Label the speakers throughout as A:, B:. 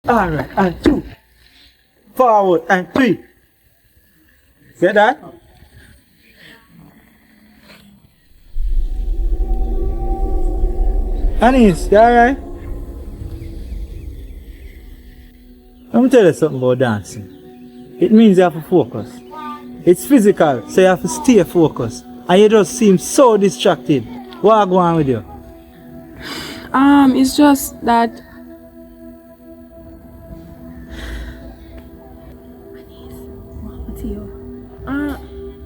A: Alright, and 2. Forward, and 3. Get that? Anis, you alright? Let me tell you something about dancing. It means you have to focus. It's physical, so you have to stay focused. And you just seem so distracted. What's going on with you?
B: It's just that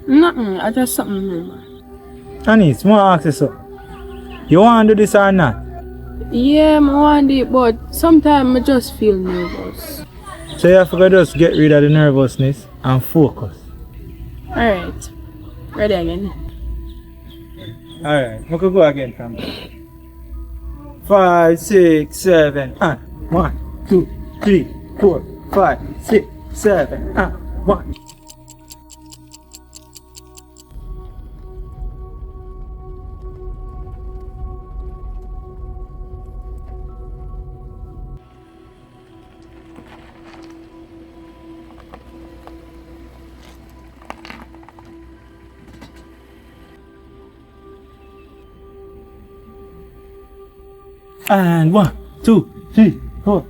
B: nothing. I just something.
A: Anis, I want to ask you something. You want to do this or not?
B: Yeah, I want it, but sometimes I just feel nervous.
A: So you have to just get rid of the nervousness and focus.
B: Alright. Ready again.
A: Alright, we could go again from there. 5, 6, 7, and 1, 2, 3, 4, 5, 6, 7, and 1. And 1, 2, 3, 4.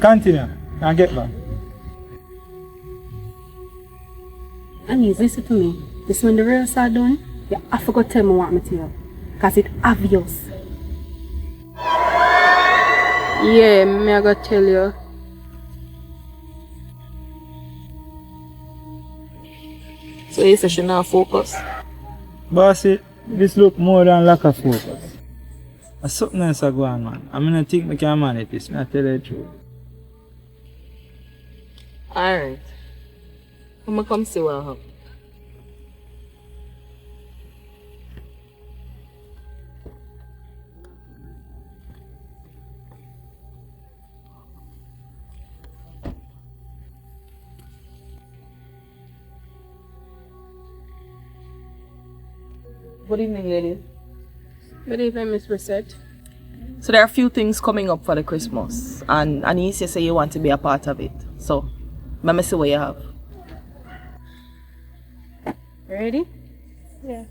A: Continue and get back.
C: Anis, listen to me. This when the reels are done, you have to go tell me what I'm to you. Because it's obvious.
B: Yeah, me I gotta tell you.
D: So you say she not focus?
A: Bossy, this look more than lack of focus. There's something else going on, man. I mean, I think I can manage this. I tell you the truth.
D: Alright. I'm gonna come see what happened. Good evening, ladies.
B: Good evening, Miss Reset.
D: So there are a few things coming up for the Christmas, and Anis, you say you want to be a part of it. So, let me see what you have.
C: Ready?
B: Yeah.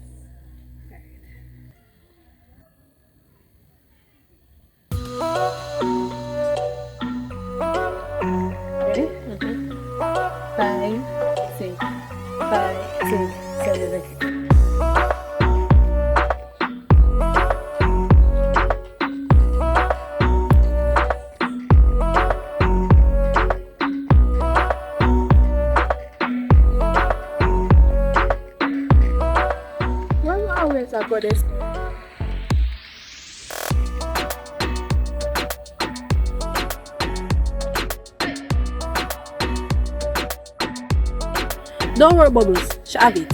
C: Ready? 5, 6, 5, 6, 7, 8.
B: I got this.
C: Don't worry, Bubbles. She have it.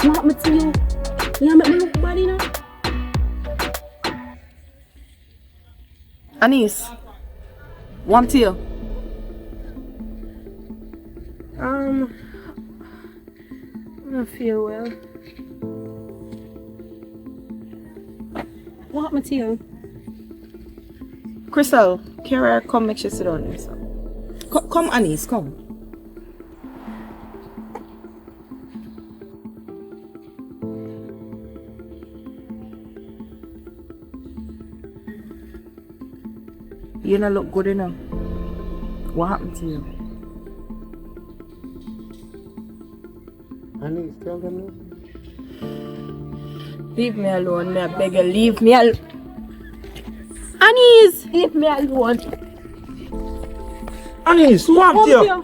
C: What happened to you? You make me look bad, you know?
D: Anis, one to you.
B: I don't feel well.
C: What happened to you?
D: Crystal, Kara, come make sure sit down here. Come, Anis, come. You don't look good enough. What happened to you?
E: Anis, tell them
B: Leave me alone, me I beg you, leave me alone. Anise, leave me alone.
A: Anise, who want you?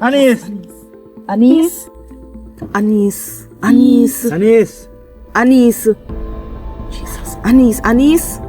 A: Anise.
D: Anise? Anise. Anise.
A: Anise.
D: Anise. Jesus. Anise. Anise.